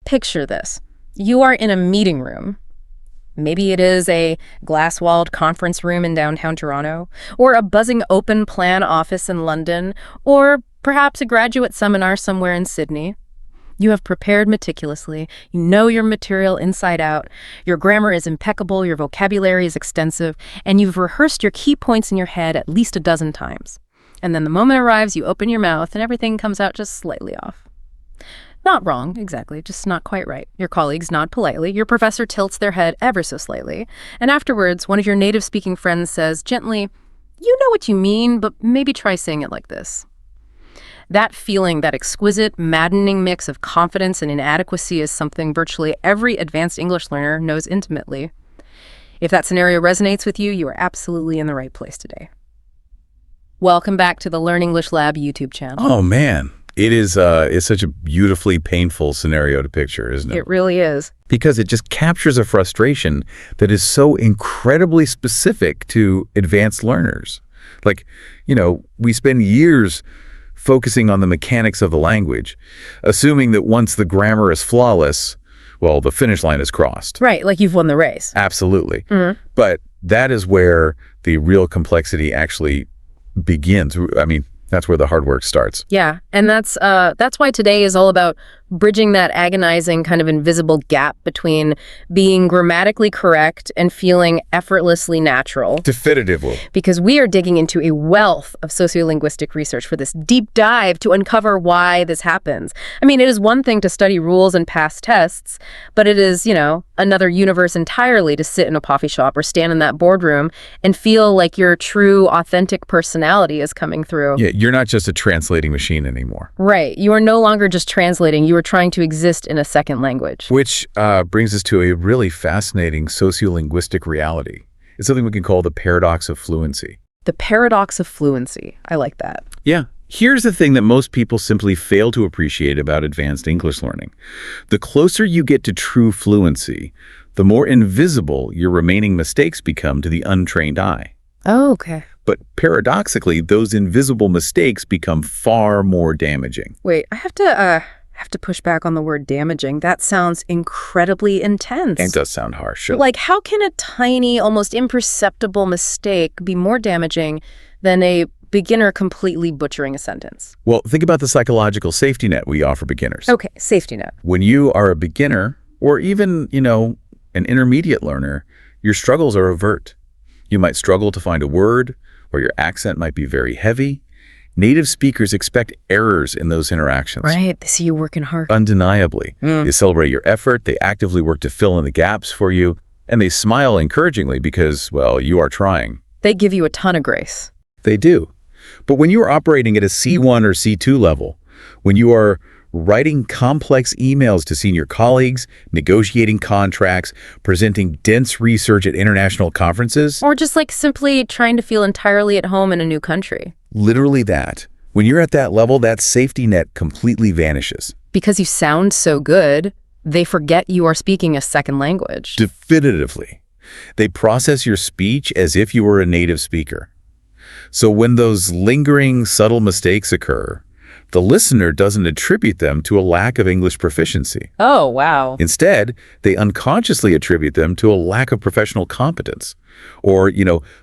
Picture this. You are in a meeting room. Maybe it is a glass-walled conference room in downtown Toronto, or a buzzing open plan office in London, or perhaps a graduate seminar somewhere in Sydney. You have prepared meticulously. You know your material inside out. Your grammar is impeccable. Your vocabulary is extensive. And you've rehearsed your key points in your head at least a dozen times. And then the moment arrives, you open your mouth, and everything comes out just slightly off. Not wrong, exactly, just not quite right. Your colleagues nod politely. Your professor tilts their head ever so slightly. And afterwards, one of your native-speaking friends says gently, "You know what you mean, but maybe try saying it like this." That feeling, that exquisite, maddening mix of confidence and inadequacy is something virtually every advanced English learner knows intimately. If that scenario resonates with you, you are absolutely in the right place today. Welcome back to the Learn English Lab YouTube channel. Oh, man. It's such a beautifully painful scenario to picture, isn't it? It really is. Because it just captures a frustration that is so incredibly specific to advanced learners. Like, we spend years focusing on the mechanics of the language, assuming that once the grammar is flawless, well, the finish line is crossed. Right, like you've won the race. Absolutely. But that is where the real complexity actually begins. I mean, that's where the hard work starts. Yeah, and that's why today is all about bridging that agonizing kind of invisible gap between being grammatically correct and feeling effortlessly natural. Definitively. Because we are digging into a wealth of sociolinguistic research for this deep dive to uncover why this happens. I mean, it is one thing to study rules and pass tests, but it is, another universe entirely to sit in a coffee shop or stand in that boardroom and feel like your true, authentic personality is coming through. Yeah, you're not just a translating machine anymore. Right. You are no longer just translating. You are trying to exist in a second language. Which brings us to a really fascinating sociolinguistic reality. It's something we can call the paradox of fluency. The paradox of fluency. I like that. Yeah. Here's the thing that most people simply fail to appreciate about advanced English learning. The closer you get to true fluency, the more invisible your remaining mistakes become to the untrained eye. Oh, okay. But paradoxically, those invisible mistakes become far more damaging. Wait, I have to push back on the word damaging. That sounds incredibly intense. It does sound harsh. Sure. Like, how can a tiny, almost imperceptible mistake be more damaging than a beginner completely butchering a sentence? Well, think about the psychological safety net we offer beginners. Okay, safety net. When you are a beginner, or even, an intermediate learner, your struggles are overt. You might struggle to find a word, or your accent might be very heavy. Native speakers expect errors in those interactions. Right, they see you working hard. Undeniably. They celebrate your effort, they actively work to fill in the gaps for you, and they smile encouragingly because, well, you are trying. They give you a ton of grace. They do. But when you are operating at a C1 or C2 level, when you are writing complex emails to senior colleagues, negotiating contracts, presenting dense research at international conferences. Or just simply trying to feel entirely at home in a new country. Literally that. When you're at that level, that safety net completely vanishes. Because you sound so good, they forget you are speaking a second language. Definitively. They process your speech as if you were a native speaker. So when those lingering, subtle mistakes occur, the listener doesn't attribute them to a lack of English proficiency. Oh, wow. Instead, they unconsciously attribute them to a lack of professional competence or,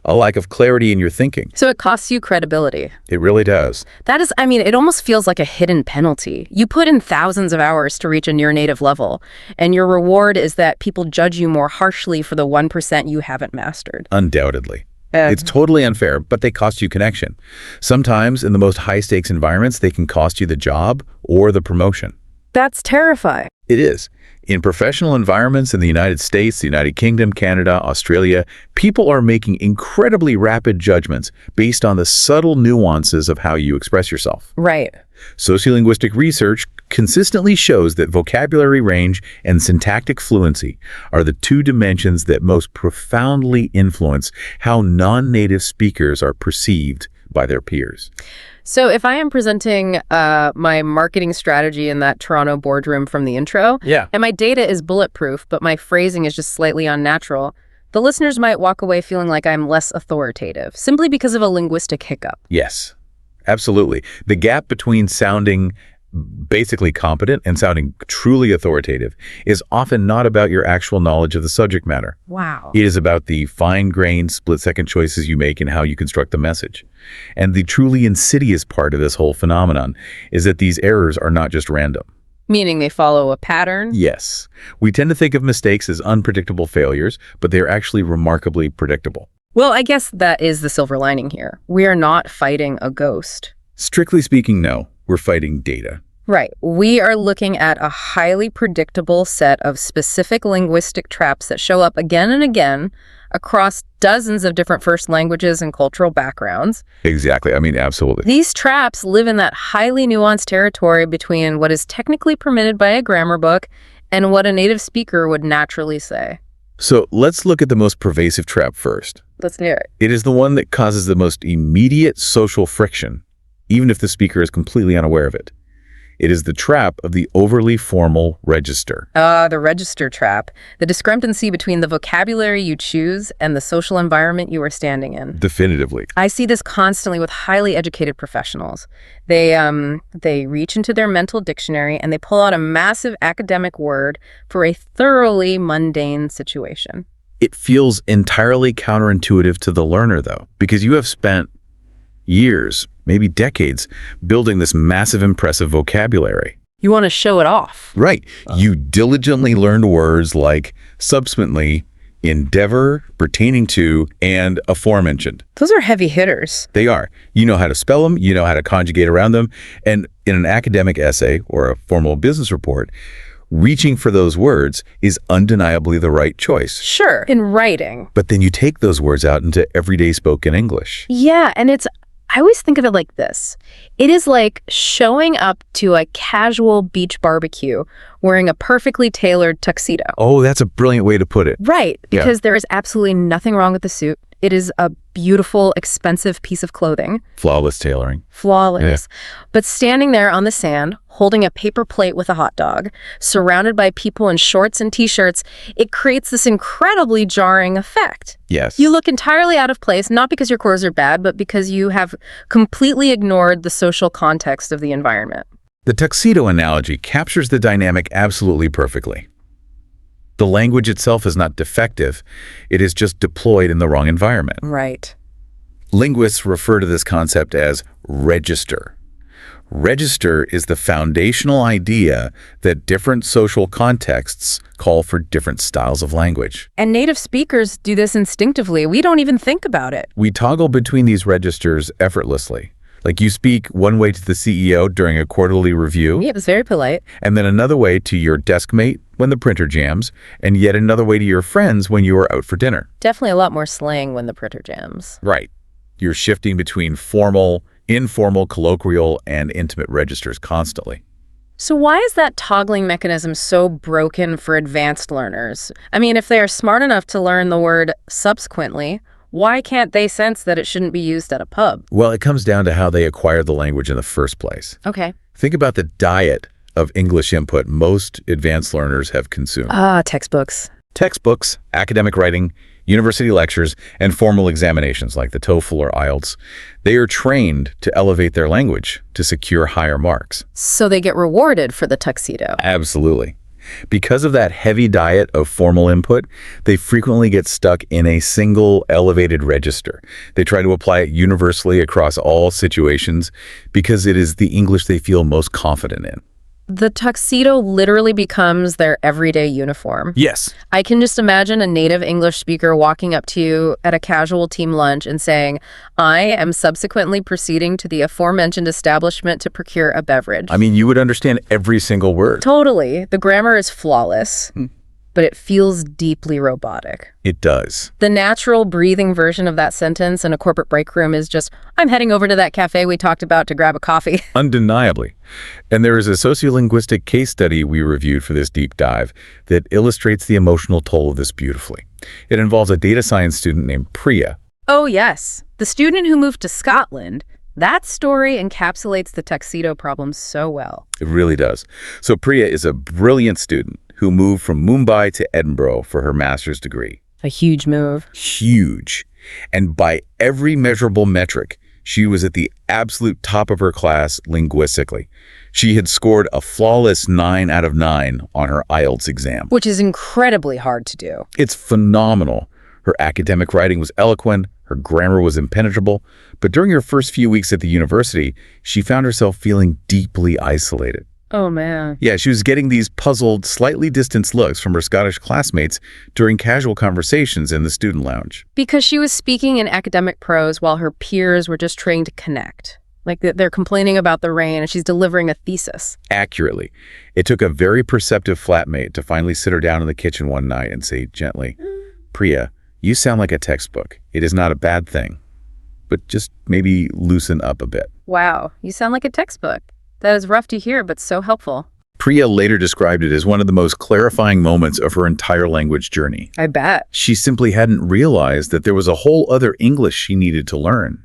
a lack of clarity in your thinking. So it costs you credibility. It really does. That is, it almost feels like a hidden penalty. You put in thousands of hours to reach a near native level, and your reward is that people judge you more harshly for the 1% you haven't mastered. Undoubtedly. It's totally unfair, but they cost you connection. Sometimes, in the most high-stakes environments, they can cost you the job or the promotion. That's terrifying. It is. In professional environments in the United States, the United Kingdom, Canada, Australia, people are making incredibly rapid judgments based on the subtle nuances of how you express yourself. Right. Sociolinguistic research consistently shows that vocabulary range and syntactic fluency are the two dimensions that most profoundly influence how non-native speakers are perceived by their peers. So if I am presenting my marketing strategy in that Toronto boardroom from the intro, and my data is bulletproof, but my phrasing is just slightly unnatural, the listeners might walk away feeling like I'm less authoritative, simply because of a linguistic hiccup. Yes, absolutely. The gap between sounding basically competent and sounding truly authoritative, is often not about your actual knowledge of the subject matter. Wow. It is about the fine-grained, split-second choices you make in how you construct the message. And the truly insidious part of this whole phenomenon is that these errors are not just random. Meaning they follow a pattern? Yes. We tend to think of mistakes as unpredictable failures, but they're actually remarkably predictable. Well, I guess that is the silver lining here. We are not fighting a ghost. Strictly speaking, no. We're fighting data. Right. We are looking at a highly predictable set of specific linguistic traps that show up again and again across dozens of different first languages and cultural backgrounds. Exactly. I mean, absolutely. These traps live in that highly nuanced territory between what is technically permitted by a grammar book and what a native speaker would naturally say. So let's look at the most pervasive trap first. Let's hear it. It is the one that causes the most immediate social friction, even if the speaker is completely unaware of it. It is the trap of the overly formal register. The register trap. The discrepancy between the vocabulary you choose and the social environment you are standing in. Definitively. I see this constantly with highly educated professionals. They reach into their mental dictionary and they pull out a massive academic word for a thoroughly mundane situation. It feels entirely counterintuitive to the learner, though, because you have spent years, maybe decades, building this massive, impressive vocabulary. You want to show it off. Right. You diligently learned words like subsequently, endeavor, pertaining to, and aforementioned. Those are heavy hitters. They are. You know how to spell them, you know how to conjugate around them, and in an academic essay or a formal business report, reaching for those words is undeniably the right choice. Sure, in writing. But then you take those words out into everyday spoken English. Yeah, and I always think of it like this. It is like showing up to a casual beach barbecue wearing a perfectly tailored tuxedo. Oh, that's a brilliant way to put it. Right, because there is absolutely nothing wrong with the suit. It is a beautiful, expensive piece of clothing. Flawless tailoring. Flawless. Yeah. But standing there on the sand, holding a paper plate with a hot dog, surrounded by people in shorts and t-shirts, it creates this incredibly jarring effect. Yes. You look entirely out of place, not because your clothes are bad, but because you have completely ignored the social context of the environment. The tuxedo analogy captures the dynamic absolutely perfectly. The language itself is not defective. It is just deployed in the wrong environment. Right. Linguists refer to this concept as register. Register is the foundational idea that different social contexts call for different styles of language. And native speakers do this instinctively. We don't even think about it. We toggle between these registers effortlessly. Like you speak one way to the CEO during a quarterly review. Yeah, it was very polite. And then another way to your desk mate when the printer jams, and yet another way to your friends when you are out for dinner. Definitely a lot more slang when the printer jams. Right. You're shifting between formal, informal, colloquial, and intimate registers constantly. So why is that toggling mechanism so broken for advanced learners? I mean, if they are smart enough to learn the word subsequently, why can't they sense that it shouldn't be used at a pub? Well, it comes down to how they acquired the language in the first place. Okay. Think about the diet of English input most advanced learners have consumed. Textbooks. Textbooks, academic writing, university lectures, and formal examinations like the TOEFL or IELTS. They are trained to elevate their language to secure higher marks. So they get rewarded for the tuxedo. Absolutely. Because of that heavy diet of formal input, they frequently get stuck in a single elevated register. They try to apply it universally across all situations because it is the English they feel most confident in. The tuxedo literally becomes their everyday uniform. Yes. I can just imagine a native English speaker walking up to you at a casual team lunch and saying, "I am subsequently proceeding to the aforementioned establishment to procure a beverage." I mean, you would understand every single word. Totally. The grammar is flawless, but it feels deeply robotic. It does. The natural breathing version of that sentence in a corporate break room is just, "I'm heading over to that cafe we talked about to grab a coffee." Undeniably. And there is a sociolinguistic case study we reviewed for this deep dive that illustrates the emotional toll of this beautifully. It involves a data science student named Priya. Oh, yes. The student who moved to Scotland. That story encapsulates the tuxedo problem so well. It really does. So Priya is a brilliant student who moved from Mumbai to Edinburgh for her master's degree. A huge move. Huge. And by every measurable metric, She was at the absolute top of her class linguistically. She had scored a flawless 9 out of 9 on her IELTS exam. Which is incredibly hard to do. It's phenomenal. Her academic writing was eloquent, her grammar was impenetrable, but during her first few weeks at the university, she found herself feeling deeply isolated. Oh, man. Yeah, she was getting these puzzled, slightly distanced looks from her Scottish classmates during casual conversations in the student lounge. Because she was speaking in academic prose while her peers were just trying to connect. Like they're complaining about the rain and she's delivering a thesis. Accurately. It took a very perceptive flatmate to finally sit her down in the kitchen one night and say gently, "Priya, you sound like a textbook. It is not a bad thing, but just maybe loosen up a bit." Wow, you sound like a textbook. That is rough to hear, but so helpful. Priya later described it as one of the most clarifying moments of her entire language journey. I bet. She simply hadn't realized that there was a whole other English she needed to learn.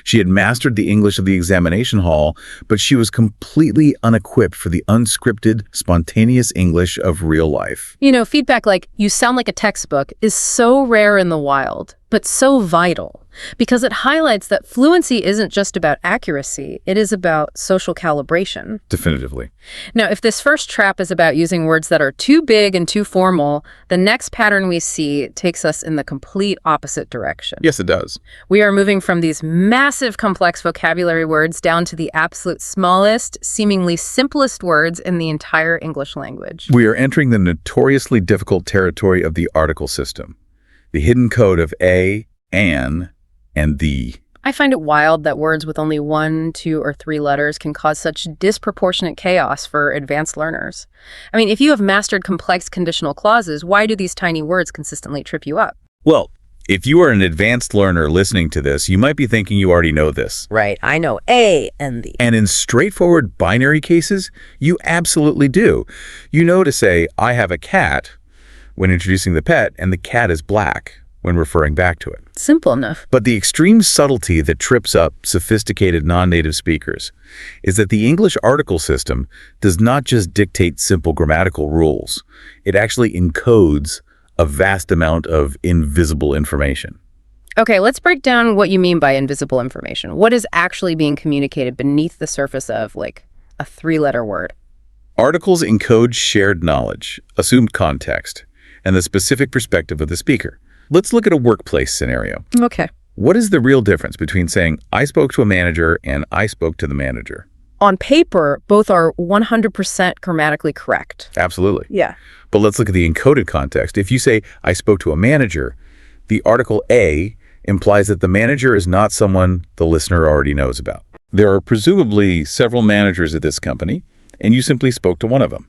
She had mastered the English of the examination hall, but she was completely unequipped for the unscripted, spontaneous English of real life. You know, feedback like, "you sound like a textbook," is so rare in the wild, but so vital, because it highlights that fluency isn't just about accuracy, it is about social calibration. Definitively. Now, if this first trap is about using words that are too big and too formal, the next pattern we see takes us in the complete opposite direction. Yes, it does. We are moving from these massive complex vocabulary words down to the absolute smallest, seemingly simplest words in the entire English language. We are entering the notoriously difficult territory of the article system, the hidden code of a, an, and the. I find it wild that words with only 1, 2, or 3 letters can cause such disproportionate chaos for advanced learners. I mean, if you have mastered complex conditional clauses, why do these tiny words consistently trip you up? Well, if you are an advanced learner listening to this, you might be thinking you already know this. Right, I know a and the. And in straightforward binary cases, you absolutely do. You know to say, "I have a cat," when introducing the pet, and the cat is black when referring back to it. Simple enough. But the extreme subtlety that trips up sophisticated non-native speakers is that the English article system does not just dictate simple grammatical rules. It actually encodes a vast amount of invisible information. Okay, let's break down what you mean by invisible information. What is actually being communicated beneath the surface of, like, a 3-letter word? Articles encode shared knowledge, assumed context, and the specific perspective of the speaker. Let's look at a workplace scenario. Okay. What is the real difference between saying, "I spoke to a manager," and "I spoke to the manager"? On paper, both are 100% grammatically correct. Absolutely. Yeah. But let's look at the encoded context. If you say, "I spoke to a manager," the article A implies that the manager is not someone the listener already knows about. There are presumably several managers at this company, and you simply spoke to one of them.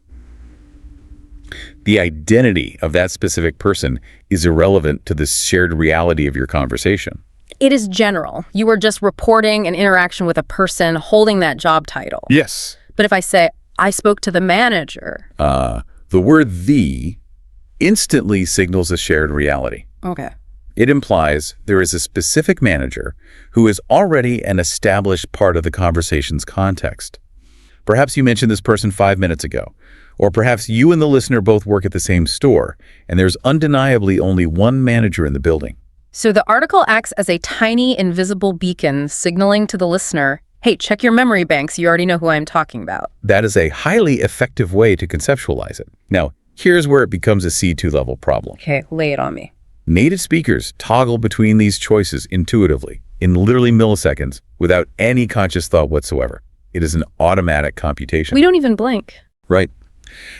The identity of that specific person is irrelevant to the shared reality of your conversation. It is general. You are just reporting an interaction with a person holding that job title. Yes. But if I say, "I spoke to the manager." The word "the" instantly signals a shared reality. Okay. It implies there is a specific manager who is already an established part of the conversation's context. Perhaps you mentioned this person 5 minutes ago, or perhaps you and the listener both work at the same store, and there's undeniably only one manager in the building. So the article acts as a tiny, invisible beacon signaling to the listener, "Hey, check your memory banks. You already know who I'm talking about." That is a highly effective way to conceptualize it. Now, here's where it becomes a C2 level problem. Okay, lay it on me. Native speakers toggle between these choices intuitively, in literally milliseconds, without any conscious thought whatsoever. It is an automatic computation. We don't even blink. Right.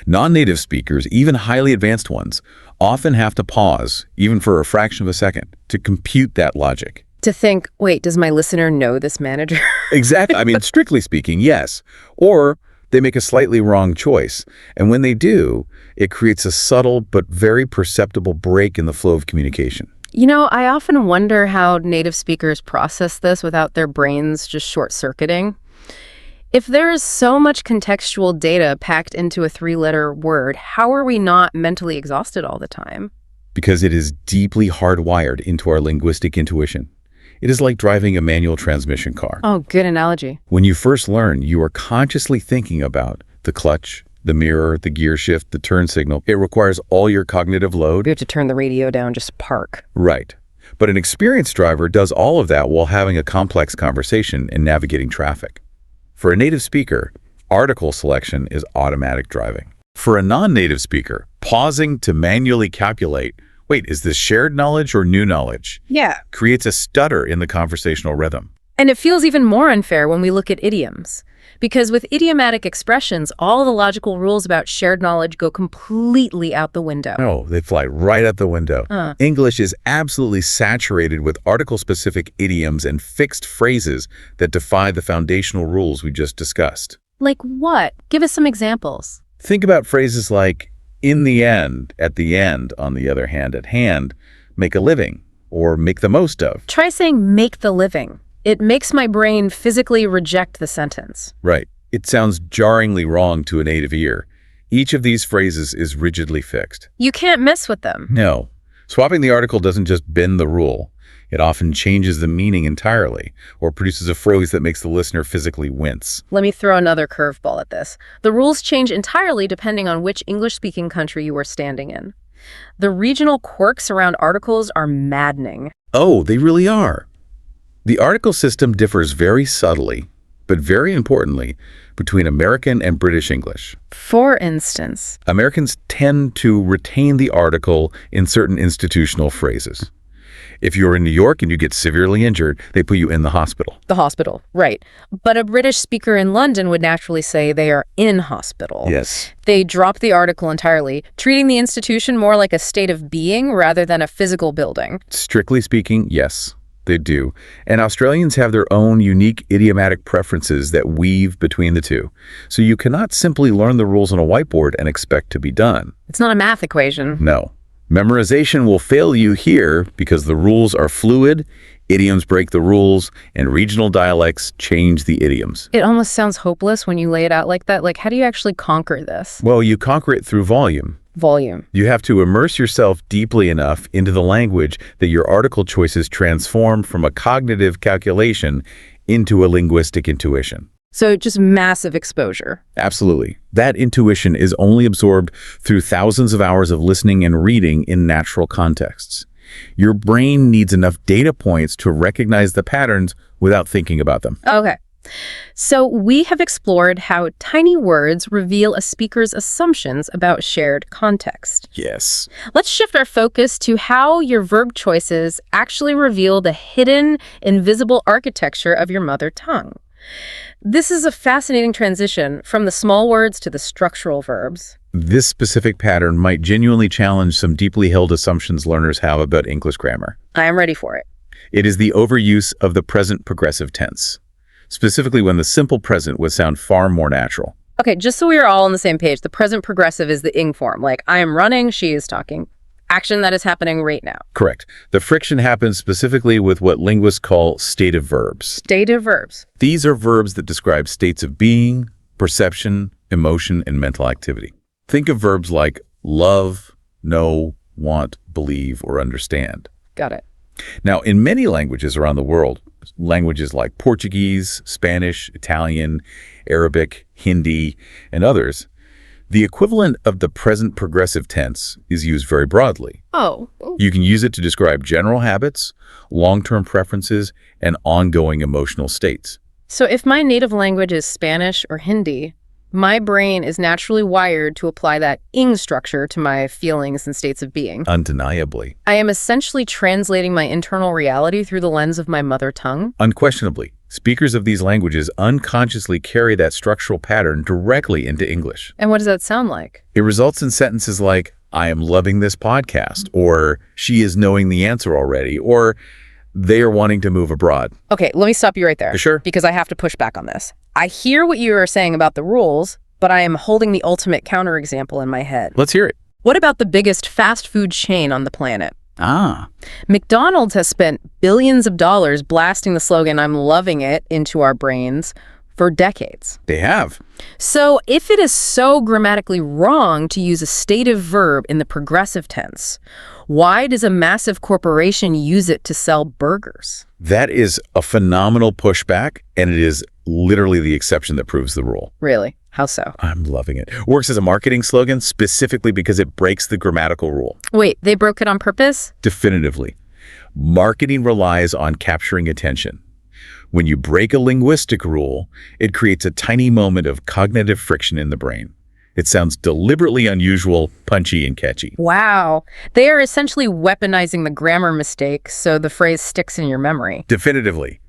Non-native speakers, even highly advanced ones, often have to pause, even for a fraction of a second, to compute that logic. To think, wait, does my listener know this manager? Exactly. I mean, strictly speaking, yes. Or they make a slightly wrong choice. And when they do, it creates a subtle but very perceptible break in the flow of communication. You know, I often wonder how native speakers process this without their brains just short-circuiting. If there is so much contextual data packed into a 3-letter word, how are we not mentally exhausted all the time? Because it is deeply hardwired into our linguistic intuition. It is like driving a manual transmission car. Oh, good analogy. When you first learn, you are consciously thinking about the clutch, the mirror, the gear shift, the turn signal. It requires all your cognitive load. We have to turn the radio down just to park. Right. But an experienced driver does all of that while having a complex conversation and navigating traffic. For a native speaker, article selection is automatic driving. For a non-native speaker, pausing to manually calculate, wait, is this shared knowledge or new knowledge? Yeah. Creates a stutter in the conversational rhythm. And it feels even more unfair when we look at idioms. Because with idiomatic expressions, all the logical rules about shared knowledge go completely out the window. No, they fly right out the window. English is absolutely saturated with article-specific idioms and fixed phrases that defy the foundational rules we just discussed. Like what? Give us some examples. Think about phrases like, in the end, at the end, on the other hand, at hand, make a living, or make the most of. Try saying make the living. It makes my brain physically reject the sentence. Right. It sounds jarringly wrong to a native ear. Each of these phrases is rigidly fixed. You can't mess with them. No. Swapping the article doesn't just bend the rule. It often changes the meaning entirely, or produces a phrase that makes the listener physically wince. Let me throw another curveball at this. The rules change entirely depending on which English-speaking country you are standing in. The regional quirks around articles are maddening. Oh, they really are. The article system differs very subtly, but very importantly, between American and British English. For instance, Americans tend to retain the article in certain institutional phrases. If you're in New York and you get severely injured, they put you in the hospital. the hospital, right. But a British speaker in London would naturally say they are in hospital. Yes. They drop the article entirely, treating the institution more like a state of being rather than a physical building. Strictly speaking, yes, they do. And Australians have their own unique idiomatic preferences that weave between the two. So you cannot simply learn the rules on a whiteboard and expect to be done. It's not a math equation. No. Memorization will fail you here because the rules are fluid, idioms break the rules, and regional dialects change the idioms. It almost sounds hopeless when you lay it out like that. Like, how do you actually conquer this? Well, you conquer it through volume. Volume. You have to immerse yourself deeply enough into the language that your article choices transform from a cognitive calculation into a linguistic intuition. So just massive exposure. Absolutely. That intuition is only absorbed through thousands of hours of listening and reading in natural contexts. Your brain needs enough data points to recognize the patterns without thinking about them. Okay. So we have explored how tiny words reveal a speaker's assumptions about shared context. Yes. Let's shift our focus to how your verb choices actually reveal the hidden, invisible architecture of your mother tongue. This is a fascinating transition from the small words to the structural verbs. This specific pattern might genuinely challenge some deeply held assumptions learners have about English grammar. I am ready for it. It is the overuse of the present progressive tense, specifically when the simple present would sound far more natural. Okay, just so we are all on the same page, the present progressive is the ing form. Like, I am running, she is talking. Action that is happening right now. Correct. The friction happens specifically with what linguists call stative verbs. Stative verbs. These are verbs that describe states of being, perception, emotion, and mental activity. Think of verbs like love, know, want, believe, or understand. Got it. Now, in many languages around the world, languages like Portuguese, Spanish, Italian, Arabic, Hindi, and others, the equivalent of the present progressive tense is used very broadly. Oh. You can use it to describe general habits, long-term preferences, and ongoing emotional states. So if my native language is Spanish or Hindi, my brain is naturally wired to apply that ing structure to my feelings and states of being. Undeniably. I am essentially translating my internal reality through the lens of my mother tongue. Unquestionably, speakers of these languages unconsciously carry that structural pattern directly into English. And what does that sound like? It results in sentences like, I am loving this podcast, or she is knowing the answer already, or they are wanting to move abroad. Okay, let me stop you right there. Sure. Because I have to push back on this. I hear what you are saying about the rules, but I am holding the ultimate counterexample in my head. Let's hear it. What about the biggest fast food chain on the planet? McDonald's has spent billions of dollars blasting the slogan, I'm loving it, into our brains for decades. They have. So if it is so grammatically wrong to use a stative verb in the progressive tense, why does a massive corporation use it to sell burgers? That is a phenomenal pushback, and it is literally the exception that proves the rule. Really? How so? I'm loving it. Works as a marketing slogan specifically because it breaks the grammatical rule. Wait, they broke it on purpose? Definitively. Marketing relies on capturing attention. When you break a linguistic rule, it creates a tiny moment of cognitive friction in the brain. It sounds deliberately unusual, punchy, and catchy. Wow. They are essentially weaponizing the grammar mistake so the phrase sticks in your memory. Definitively.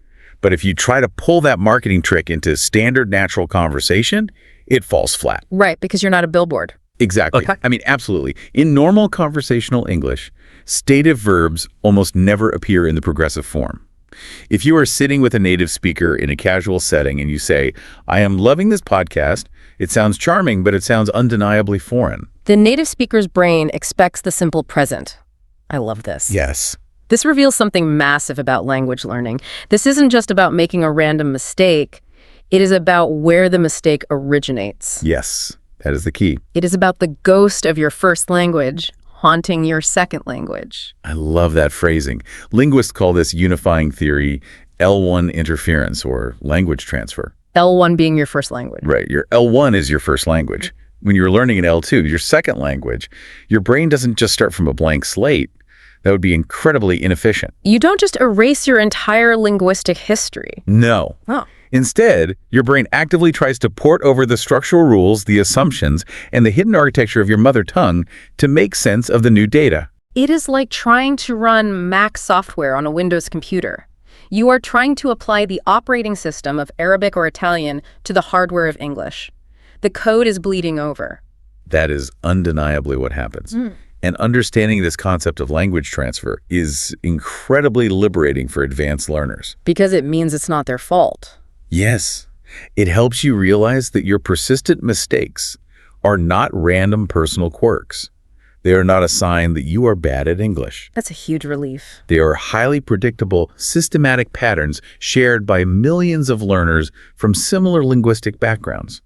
But if you try to pull that marketing trick into standard natural conversation, it falls flat. Right, because you're not a billboard. Exactly. Okay. I mean, absolutely. In normal conversational English, stative verbs almost never appear in the progressive form. If you are sitting with a native speaker in a casual setting and you say, "I am loving this podcast," it sounds charming, but it sounds undeniably foreign. The native speaker's brain expects the simple present. I love this. Yes. This reveals something massive about language learning. This isn't just about making a random mistake. It is about where the mistake originates. Yes, that is the key. It is about the ghost of your first language haunting your second language. I love that phrasing. Linguists call this unifying theory L1 interference or language transfer. L1 being your first language. Right. Your L1 is your first language. When you're learning an L2, your second language, your brain doesn't just start from a blank slate. That would be incredibly inefficient. You don't just erase your entire linguistic history. No. Oh. Instead, your brain actively tries to port over the structural rules, the assumptions, and the hidden architecture of your mother tongue to make sense of the new data. It is like trying to run Mac software on a Windows computer. You are trying to apply the operating system of Arabic or Italian to the hardware of English. The code is bleeding over. That is undeniably what happens. And understanding this concept of language transfer is incredibly liberating for advanced learners. Because it means it's not their fault. Yes, it helps you realize that your persistent mistakes are not random personal quirks. They are not a sign that you are bad at English. That's a huge relief. They are highly predictable, systematic patterns shared by millions of learners from similar linguistic backgrounds.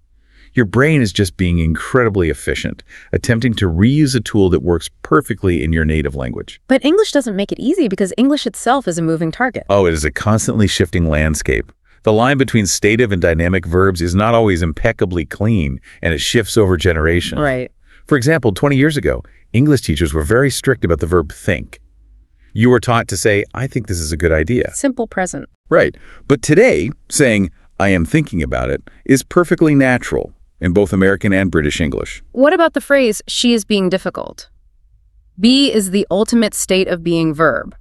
Your brain is just being incredibly efficient, attempting to reuse a tool that works perfectly in your native language. But English doesn't make it easy because English itself is a moving target. Oh, it is a constantly shifting landscape. The line between stative and dynamic verbs is not always impeccably clean, and it shifts over generations. Right. For example, 20 years ago, English teachers were very strict about the verb think. You were taught to say, "I think this is a good idea." Simple present. Right. But today, saying, "I am thinking about it," is perfectly natural in both American and British English. What about the phrase, "she is being difficult"? Be is the ultimate state of being verb.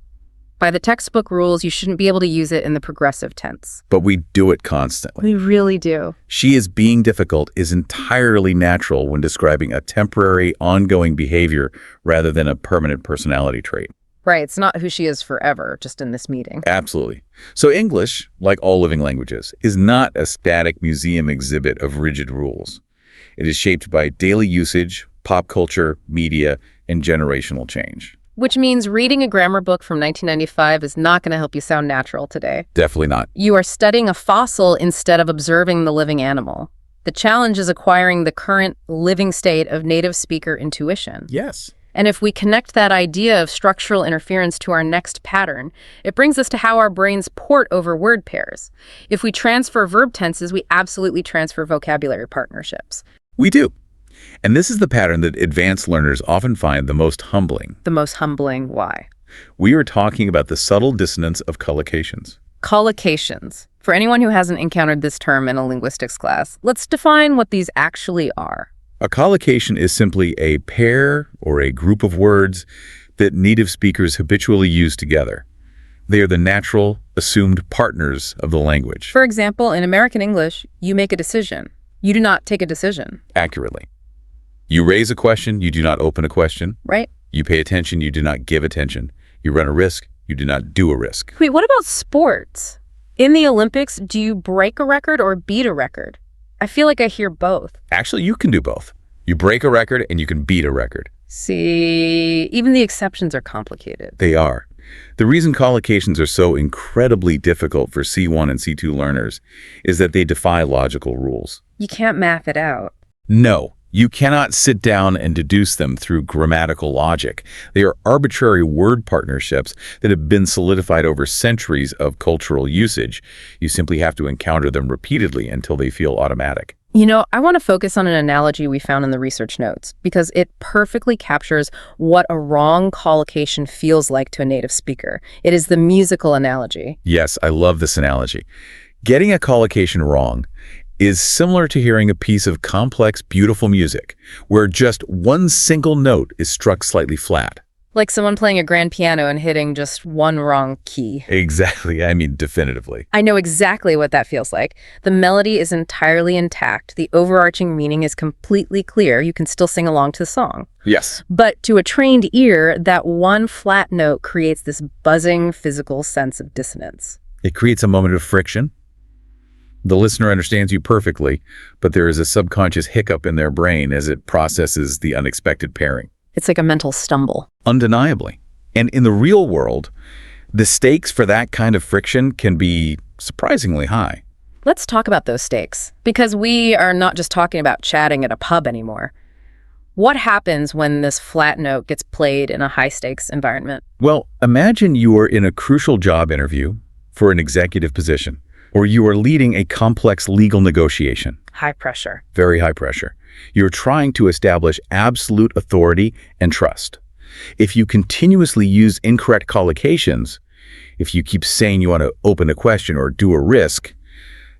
By the textbook rules, you shouldn't be able to use it in the progressive tense. But we do it constantly. We really do. "She is being difficult" is entirely natural when describing a temporary, ongoing behavior rather than a permanent personality trait. Right, it's not who she is forever, just in this meeting. Absolutely. So English, like all living languages, is not a static museum exhibit of rigid rules. It is shaped by daily usage, pop culture, media, and generational change. Which means reading a grammar book from 1995 is not going to help you sound natural today. Definitely not. You are studying a fossil instead of observing the living animal. The challenge is acquiring the current living state of native speaker intuition. Yes. And if we connect that idea of structural interference to our next pattern, it brings us to how our brains port over word pairs. If we transfer verb tenses, we absolutely transfer vocabulary partnerships. We do. And this is the pattern that advanced learners often find the most humbling. The most humbling, why? We are talking about the subtle dissonance of collocations. Collocations. For anyone who hasn't encountered this term in a linguistics class, let's define what these actually are. A collocation is simply a pair or a group of words that native speakers habitually use together. They are the natural, assumed partners of the language. For example, in American English, you make a decision. You do not take a decision. Accurately. You raise a question, you do not open a question. Right? You pay attention, you do not give attention. You run a risk, you do not do a risk. Wait, what about sports? In the Olympics, do you break a record or beat a record? I feel like I hear both. Actually, you can do both. You break a record and you can beat a record. See, even the exceptions are complicated. They are. The reason collocations are so incredibly difficult for C1 and C2 learners is that they defy logical rules. You can't math it out. No, you cannot sit down and deduce them through grammatical logic. They are arbitrary word partnerships that have been solidified over centuries of cultural usage. You simply have to encounter them repeatedly until they feel automatic. I want to focus on an analogy we found in the research notes because it perfectly captures what a wrong collocation feels like to a native speaker. It is the musical analogy. Yes, I love this analogy. Getting a collocation wrong is similar to hearing a piece of complex, beautiful music where just one single note is struck slightly flat. Like someone playing a grand piano and hitting just one wrong key. Exactly. I mean, definitively. I know exactly what that feels like. The melody is entirely intact. The overarching meaning is completely clear. You can still sing along to the song. Yes. But to a trained ear, that one flat note creates this buzzing physical sense of dissonance. It creates a moment of friction. The listener understands you perfectly, but there is a subconscious hiccup in their brain as it processes the unexpected pairing. It's like a mental stumble. Undeniably. And in the real world, the stakes for that kind of friction can be surprisingly high. Let's talk about those stakes, because we are not just talking about chatting at a pub anymore. What happens when this flat note gets played in a high-stakes environment? Well, imagine you are in a crucial job interview for an executive position, or you are leading a complex legal negotiation. High pressure. Very high pressure. You're trying to establish absolute authority and trust. If you continuously use incorrect collocations, if you keep saying you want to open a question or do a risk,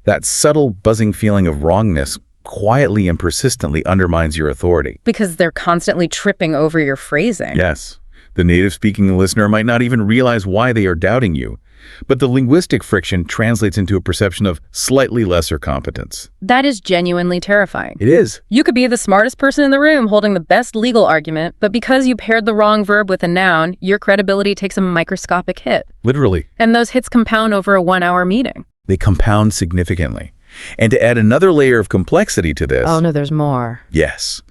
that subtle buzzing feeling of wrongness quietly and persistently undermines your authority. Because they're constantly tripping over your phrasing. Yes. The native-speaking listener might not even realize why they are doubting you, but the linguistic friction translates into a perception of slightly lesser competence. That is genuinely terrifying. It is. You could be the smartest person in the room holding the best legal argument, but because you paired the wrong verb with a noun, your credibility takes a microscopic hit. Literally. And those hits compound over a 1-hour meeting. They compound significantly. And to add another layer of complexity to this... Oh, no, there's more. Yes.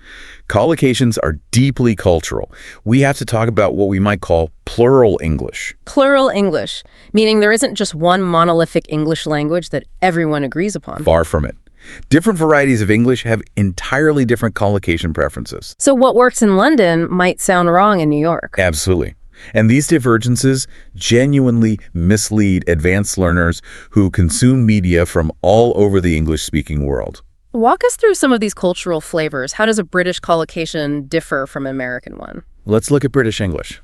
Collocations are deeply cultural. We have to talk about what we might call plural English. Plural English, meaning there isn't just one monolithic English language that everyone agrees upon. Far from it. Different varieties of English have entirely different collocation preferences. So what works in London might sound wrong in New York. Absolutely. And these divergences genuinely mislead advanced learners who consume media from all over the English-speaking world. Walk us through some of these cultural flavors. How does a British collocation differ from an American one? Let's look at British English.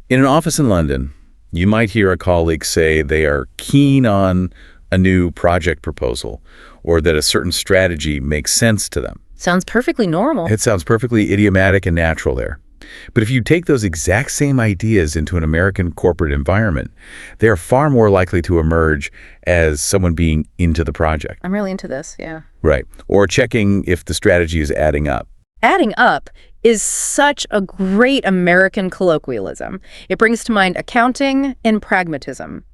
In an office in London, you might hear a colleague say they are keen on a new project proposal or that a certain strategy makes sense to them. Sounds perfectly normal. It sounds perfectly idiomatic and natural there. But if you take those exact same ideas into an American corporate environment, they are far more likely to emerge as someone being into the project. I'm really into this, yeah. Right. Or checking if the strategy is adding up. Adding up is such a great American colloquialism. It brings to mind accounting and pragmatism.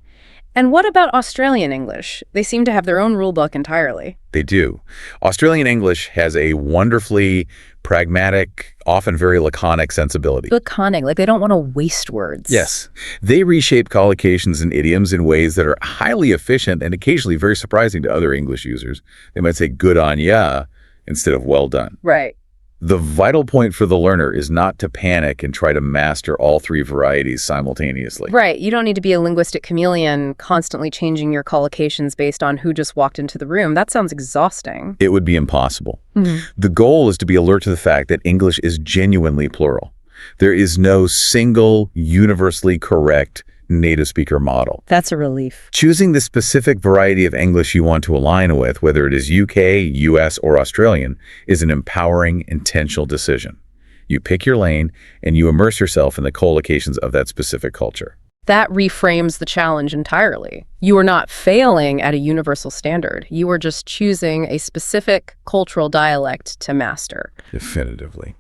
And what about Australian English? They seem to have their own rule book entirely. They do. Australian English has a wonderfully pragmatic, often very laconic sensibility. Laconic, like they don't want to waste words. Yes. They reshape collocations and idioms in ways that are highly efficient and occasionally very surprising to other English users. They might say good on ya instead of well done. Right. The vital point for the learner is not to panic and try to master all three varieties simultaneously. Right. You don't need to be a linguistic chameleon constantly changing your collocations based on who just walked into the room. That sounds exhausting. It would be impossible. The goal is to be alert to the fact that English is genuinely plural. There is no single, universally correct native speaker model. That's a relief. Choosing the specific variety of English you want to align with, whether it is UK, US, or Australian, is an empowering, intentional decision. You pick your lane, and you immerse yourself in the collocations of that specific culture. That reframes the challenge entirely. You are not failing at a universal standard. You are just choosing a specific cultural dialect to master. Definitively.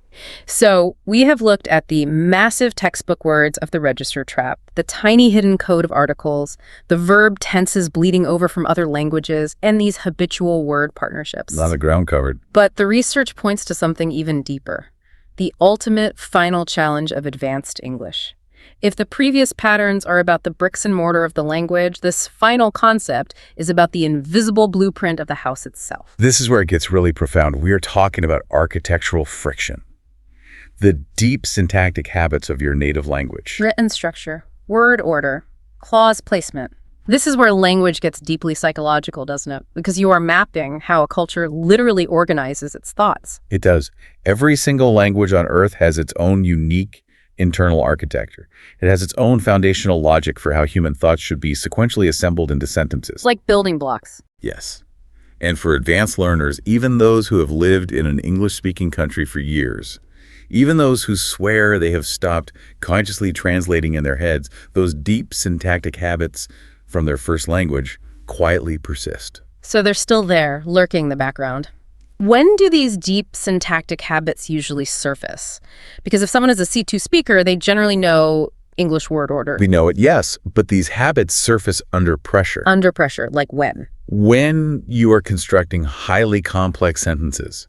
So we have looked at the massive textbook words of the register trap, the tiny hidden code of articles, the verb tenses bleeding over from other languages, and these habitual word partnerships. A lot of ground covered. But the research points to something even deeper, the ultimate final challenge of advanced English. If the previous patterns are about the bricks and mortar of the language, this final concept is about the invisible blueprint of the house itself. This is where it gets really profound. We are talking about architectural friction. The deep syntactic habits of your native language. Written structure, word order, clause placement, This is where language gets deeply psychological, doesn't it? Because you are mapping how a culture literally organizes its thoughts. It does. Every single language on Earth has its own unique internal architecture. It has its own foundational logic for how human thoughts should be sequentially assembled into sentences. Like building blocks. Yes. And for advanced learners, even those who have lived in an English-speaking country for years, even those who swear they have stopped consciously translating in their heads, those deep syntactic habits from their first language quietly persist. So they're still there, lurking in the background. When do these deep syntactic habits usually surface? Because if someone is a C2 speaker, they generally know English word order. We know it, yes, but these habits surface under pressure. Under pressure, like when? When you are constructing highly complex sentences,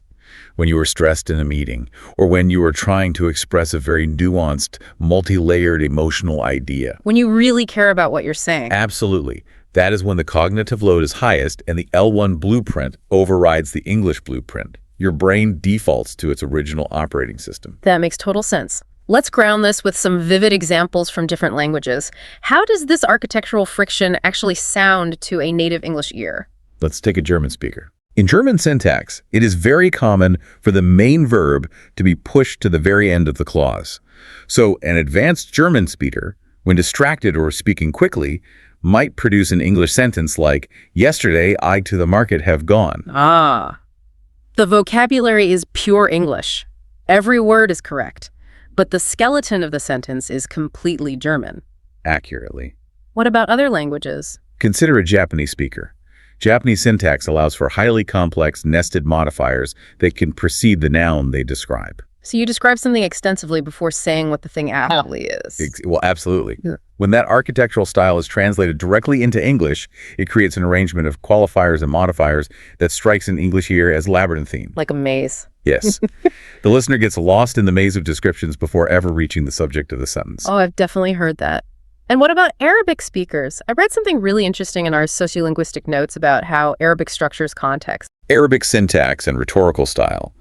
when you are stressed in a meeting, or when you are trying to express a very nuanced, multi-layered emotional idea. When you really care about what you're saying. Absolutely. That is when the cognitive load is highest and the L1 blueprint overrides the English blueprint. Your brain defaults to its original operating system. That makes total sense. Let's ground this with some vivid examples from different languages. How does this architectural friction actually sound to a native English ear? Let's take a German speaker. In German syntax, it is very common for the main verb to be pushed to the very end of the clause. So an advanced German speaker, when distracted or speaking quickly, might produce an English sentence like, "Yesterday I to the market have gone." Ah. The vocabulary is pure English. Every word is correct. But the skeleton of the sentence is completely German. Accurately. What about other languages? Consider a Japanese speaker. Japanese syntax allows for highly complex nested modifiers that can precede the noun they describe. So you describe something extensively before saying what the thing actually is. Well, absolutely. Yeah. When that architectural style is translated directly into English, it creates an arrangement of qualifiers and modifiers that strikes an English ear as labyrinthine. Like a maze. Yes. The listener gets lost in the maze of descriptions before ever reaching the subject of the sentence. Oh, I've definitely heard that. And what about Arabic speakers? I read something really interesting in our sociolinguistic notes about how Arabic structures context. Arabic syntax and rhetorical style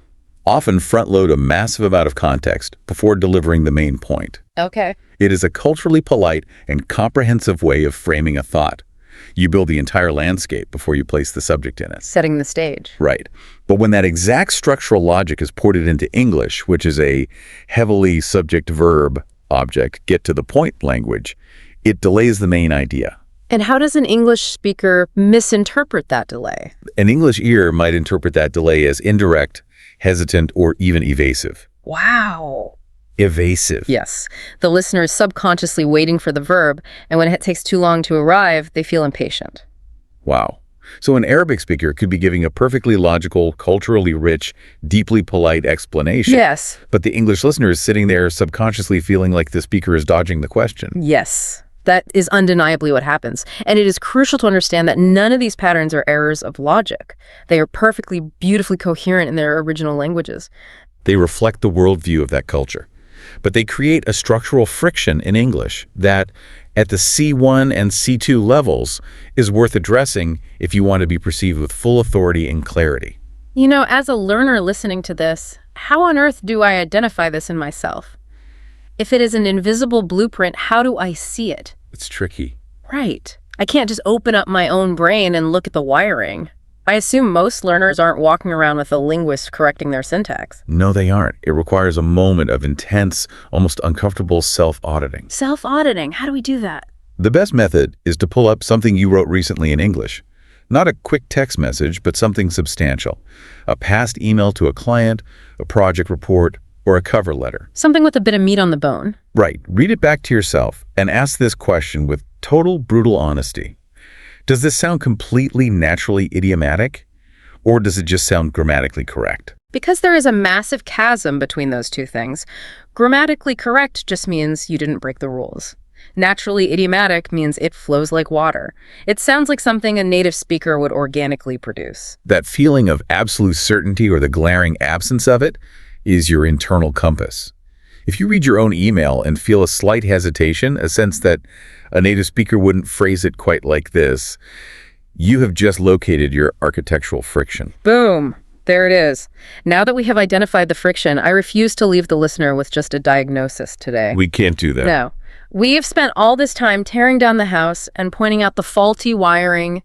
often front-load a massive amount of context before delivering the main point. Okay. It is a culturally polite and comprehensive way of framing a thought. You build the entire landscape before you place the subject in it. Setting the stage. Right. But when that exact structural logic is ported into English, which is a heavily subject-verb object, get-to-the-point language, it delays the main idea. And how does an English speaker misinterpret that delay? An English ear might interpret that delay as indirect, hesitant, or even evasive. Wow. Evasive. Yes. The listener is subconsciously waiting for the verb, and when it takes too long to arrive, they feel impatient. Wow. So an Arabic speaker could be giving a perfectly logical, culturally rich, deeply polite explanation. Yes. But the English listener is sitting there subconsciously feeling like the speaker is dodging the question. Yes. That is undeniably what happens. And it is crucial to understand that none of these patterns are errors of logic. They are perfectly, beautifully coherent in their original languages. They reflect the worldview of that culture. But they create a structural friction in English that, at the C1 and C2 levels, is worth addressing if you want to be perceived with full authority and clarity. You know, as a learner listening to this, how on earth do I identify this in myself? If it is an invisible blueprint, how do I see it? It's tricky. Right. I can't just open up my own brain and look at the wiring. I assume most learners aren't walking around with a linguist correcting their syntax. No, they aren't. It requires a moment of intense, almost uncomfortable self-auditing. Self-auditing, how do we do that? The best method is to pull up something you wrote recently in English. Not a quick text message, but something substantial. A past email to a client, a project report, or a cover letter. Something with a bit of meat on the bone. Right. Read it back to yourself and ask this question with total brutal honesty. Does this sound completely naturally idiomatic, or does it just sound grammatically correct? Because there is a massive chasm between those two things. Grammatically correct just means you didn't break the rules. Naturally idiomatic means it flows like water. It sounds like something a native speaker would organically produce. That feeling of absolute certainty or the glaring absence of it is your internal compass. If you read your own email and feel a slight hesitation, a sense that a native speaker wouldn't phrase it quite like this, you have just located your architectural friction. Boom! There it is. Now that we have identified the friction, I refuse to leave the listener with just a diagnosis today. We can't do that. No. We have spent all this time tearing down the house and pointing out the faulty wiring,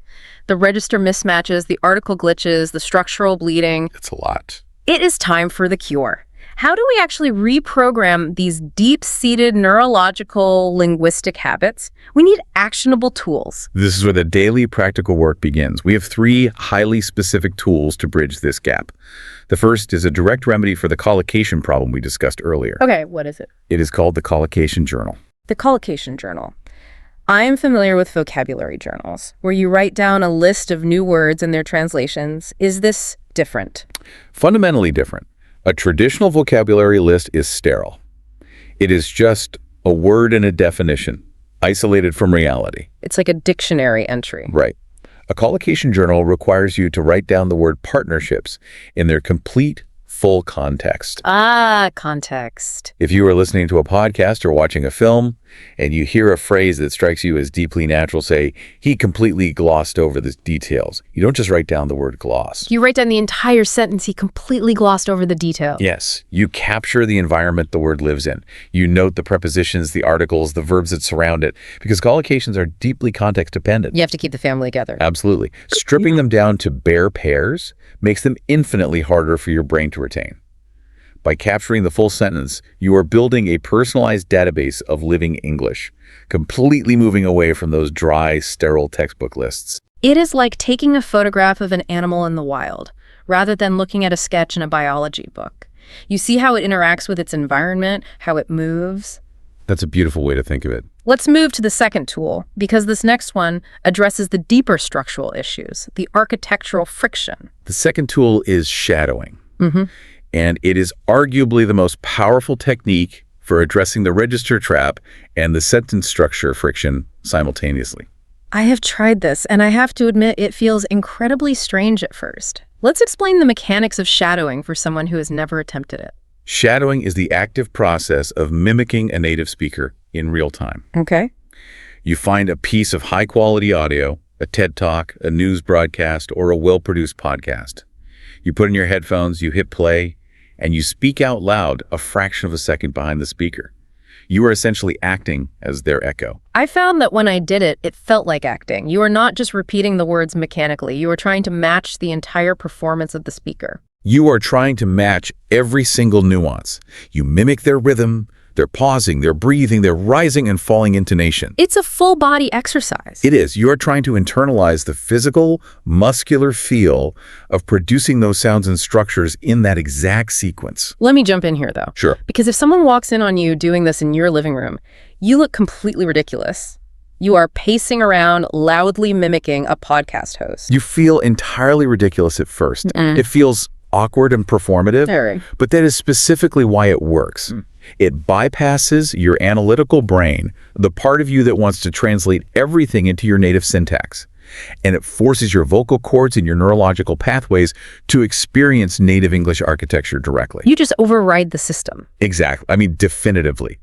the register mismatches, the article glitches, the structural bleeding. It's a lot. It is time for the cure. How do we actually reprogram these deep-seated neurological linguistic habits? We need actionable tools. This is where the daily practical work begins. We have 3 highly specific tools to bridge this gap. The first is a direct remedy for the collocation problem we discussed earlier. Okay, what is it? It is called the Collocation Journal. The Collocation Journal. I am familiar with vocabulary journals, where you write down a list of new words and their translations. Is this different? Fundamentally different. A traditional vocabulary list is sterile. It is just a word and a definition, isolated from reality. It's like a dictionary entry. Right. A collocation journal requires you to write down the word partnerships in their complete, full context. Ah, context. If you are listening to a podcast or watching a film and you hear a phrase that strikes you as deeply natural, say, he completely glossed over the details. You don't just write down the word gloss. You write down the entire sentence. He completely glossed over the detail. Yes, you capture the environment the word lives in. You note the prepositions, the articles, the verbs that surround it, because collocations are deeply context dependent. You have to keep the family together. Absolutely. Stripping them down to bare pairs makes them infinitely harder for your brain to retain. By capturing the full sentence, you are building a personalized database of living English, completely moving away from those dry, sterile textbook lists. It is like taking a photograph of an animal in the wild, rather than looking at a sketch in a biology book. You see how it interacts with its environment, how it moves. That's a beautiful way to think of it. Let's move to the second tool, because this next one addresses the deeper structural issues, the architectural friction. The second tool is shadowing. Mm-hmm. And it is arguably the most powerful technique for addressing the register trap and the sentence structure friction simultaneously. I have tried this, and I have to admit it feels incredibly strange at first. Let's explain the mechanics of shadowing for someone who has never attempted it. Shadowing is the active process of mimicking a native speaker in real time. Okay. You find a piece of high-quality audio, a TED Talk, a news broadcast, or a well-produced podcast. You put in your headphones, you hit play, and you speak out loud a fraction of a second behind the speaker. You are essentially acting as their echo. I found that when I did it, it felt like acting. You are not just repeating the words mechanically. You are trying to match the entire performance of the speaker. You are trying to match every single nuance. You mimic their rhythm, their pausing, their breathing, their rising and falling intonation. It's a full-body exercise. It is. You are trying to internalize the physical, muscular feel of producing those sounds and structures in that exact sequence. Let me jump in here, though. Sure. Because if someone walks in on you doing this in your living room, you look completely ridiculous. You are pacing around, loudly mimicking a podcast host. You feel entirely ridiculous at first. It feels awkward and performative, Very. but that is specifically why it works. It bypasses your analytical brain, the part of you that wants to translate everything into your native syntax. And it forces your vocal cords and your neurological pathways to experience native English architecture directly. You just override the system. Exactly. I mean, definitively.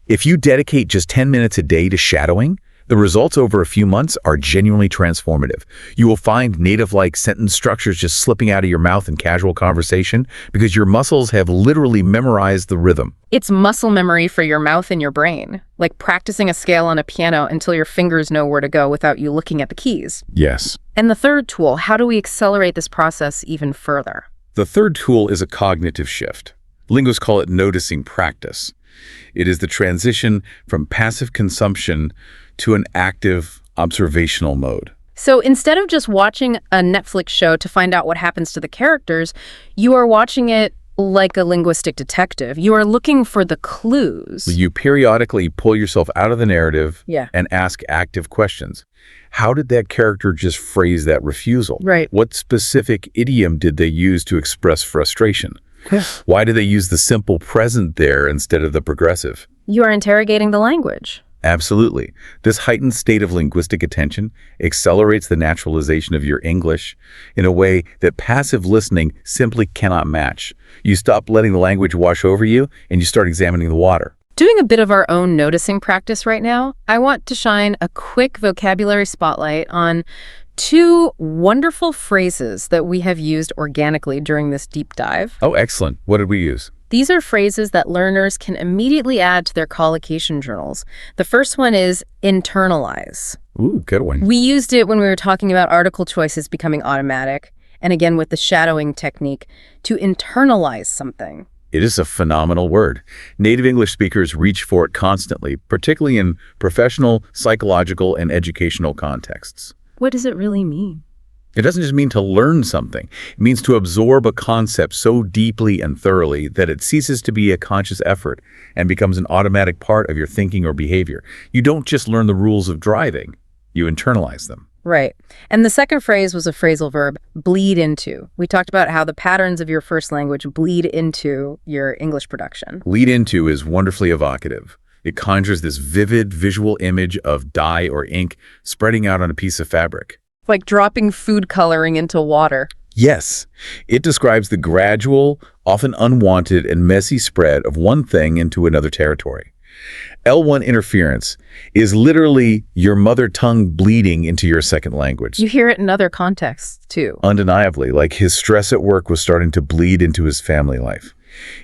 If you dedicate just 10 minutes a day to shadowing, the results over a few months are genuinely transformative. You will find native-like sentence structures just slipping out of your mouth in casual conversation because your muscles have literally memorized the rhythm. It's muscle memory for your mouth and your brain, like practicing a scale on a piano until your fingers know where to go without you looking at the keys. Yes. And the third tool, how do we accelerate this process even further? The third tool is a cognitive shift. Linguists call it noticing practice. It is the transition from passive consumption to an active observational mode. So instead of just watching a Netflix show to find out what happens to the characters, you are watching it like a linguistic detective. You are looking for the clues. You periodically pull yourself out of the narrative Yeah. and ask active questions. How did that character just phrase that refusal? Right. What specific idiom did they use to express frustration? Why did they use the simple present there instead of the progressive? You are interrogating the language. Absolutely. This heightened state of linguistic attention accelerates the naturalization of your English in a way that passive listening simply cannot match. You stop letting the language wash over you and you start examining the water. Doing a bit of our own noticing practice right now, I want to shine a quick vocabulary spotlight on two wonderful phrases that we have used organically during this deep dive. Oh, excellent. What did we use? These are phrases that learners can immediately add to their collocation journals. The first one is internalize. Ooh, good one. We used it when we were talking about article choices becoming automatic, and again with the shadowing technique, to internalize something. It is a phenomenal word. Native English speakers reach for it constantly, particularly in professional, psychological, and educational contexts. What does it really mean? It doesn't just mean to learn something. It means to absorb a concept so deeply and thoroughly that it ceases to be a conscious effort and becomes an automatic part of your thinking or behavior. You don't just learn the rules of driving. You internalize them. Right. And the second phrase was a phrasal verb, bleed into. We talked about how the patterns of your first language bleed into your English production. Lead into is wonderfully evocative. It conjures this vivid visual image of dye or ink spreading out on a piece of fabric. Like dropping food coloring into water. Yes, it describes the gradual, often unwanted and messy spread of one thing into another territory. L1 interference is literally your mother tongue bleeding into your second language. You hear it in other contexts, too. Undeniably, like his stress at work was starting to bleed into his family life.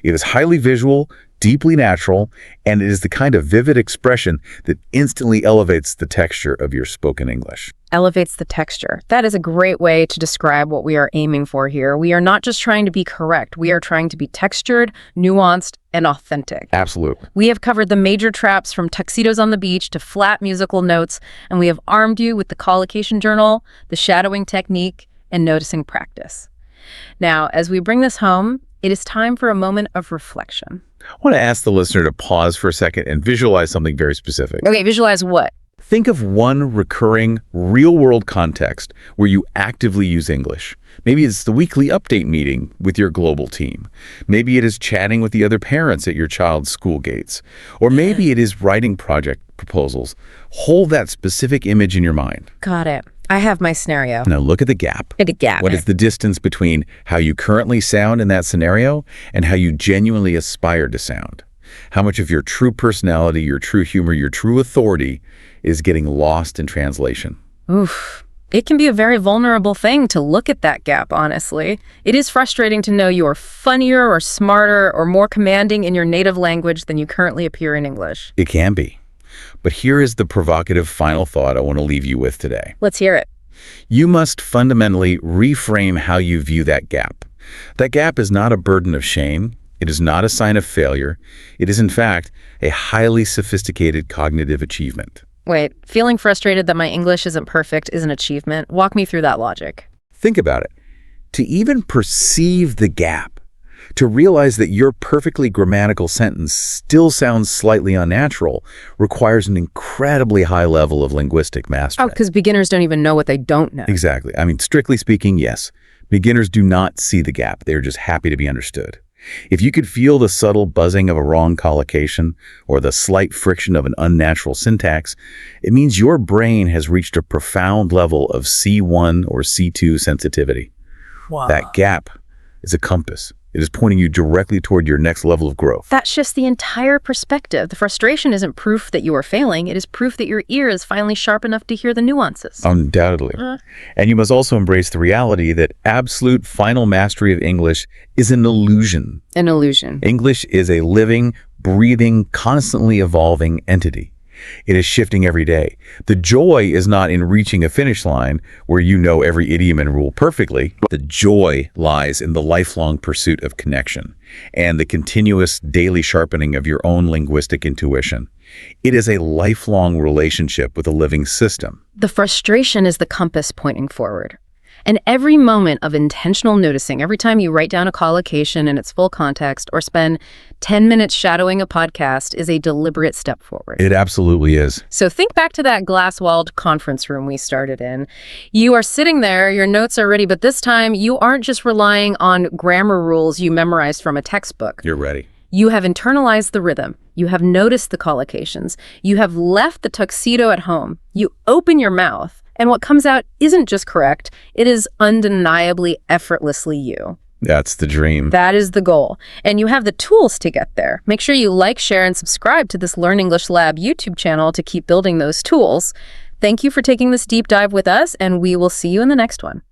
It is highly visual, deeply natural, and it is the kind of vivid expression that instantly elevates the texture of your spoken English. Elevates the texture. That is a great way to describe what we are aiming for here. We are not just trying to be correct. We are trying to be textured, nuanced, and authentic. Absolutely. We have covered the major traps from tuxedos on the beach to flat musical notes, and we have armed you with the collocation journal, the shadowing technique, and noticing practice. Now, as we bring this home, it is time for a moment of reflection. I want to ask the listener to pause for a second and visualize something very specific. Okay, visualize what? Think of one recurring, real-world context where you actively use English. Maybe it's the weekly update meeting with your global team. Maybe it is chatting with the other parents at your child's school gates. Or maybe it is writing project proposals. Hold that specific image in your mind. Got it. I have my scenario. Now look at the gap. At a gap. What is the distance between how you currently sound in that scenario and how you genuinely aspire to sound? How much of your true personality, your true humor, your true authority is getting lost in translation? Oof. It can be a very vulnerable thing to look at that gap, honestly. It is frustrating to know you are funnier or smarter or more commanding in your native language than you currently appear in English. It can be. But here is the provocative final thought I want to leave you with today. Let's hear it. You must fundamentally reframe how you view that gap. That gap is not a burden of shame. It is not a sign of failure. It is, in fact, a highly sophisticated cognitive achievement. Wait, feeling frustrated that my English isn't perfect is an achievement. Walk me through that logic. Think about it. To even perceive the gap, to realize that your perfectly grammatical sentence still sounds slightly unnatural, requires an incredibly high level of linguistic mastery. Oh, because beginners don't even know what they don't know. Exactly. I mean, strictly speaking, yes. Beginners do not see the gap. They're just happy to be understood. If you could feel the subtle buzzing of a wrong collocation or the slight friction of an unnatural syntax, it means your brain has reached a profound level of C1 or C2 sensitivity. Wow. That gap is a compass. It is pointing you directly toward your next level of growth. That shifts the entire perspective. The frustration isn't proof that you are failing. It is proof that your ear is finally sharp enough to hear the nuances. Undoubtedly. And you must also embrace the reality that absolute final mastery of English is an illusion. An illusion. English is a living, breathing, constantly evolving entity. It is shifting every day. The joy is not in reaching a finish line where you know every idiom and rule perfectly. The joy lies in the lifelong pursuit of connection and the continuous daily sharpening of your own linguistic intuition. It is a lifelong relationship with a living system. The frustration is the compass pointing forward. And every moment of intentional noticing, every time you write down a collocation in its full context or spend 10 minutes shadowing a podcast is a deliberate step forward. It absolutely is. So think back to that glass-walled conference room we started in. You are sitting there, your notes are ready, but this time you aren't just relying on grammar rules you memorized from a textbook. You're ready. You have internalized the rhythm. You have noticed the collocations. You have left the tuxedo at home. You open your mouth. And what comes out isn't just correct, it is undeniably, effortlessly you. That's the dream. That is the goal. And you have the tools to get there. Make sure you like, share, and subscribe to this Learn English Lab YouTube channel to keep building those tools. Thank you for taking this deep dive with us, and we will see you in the next one.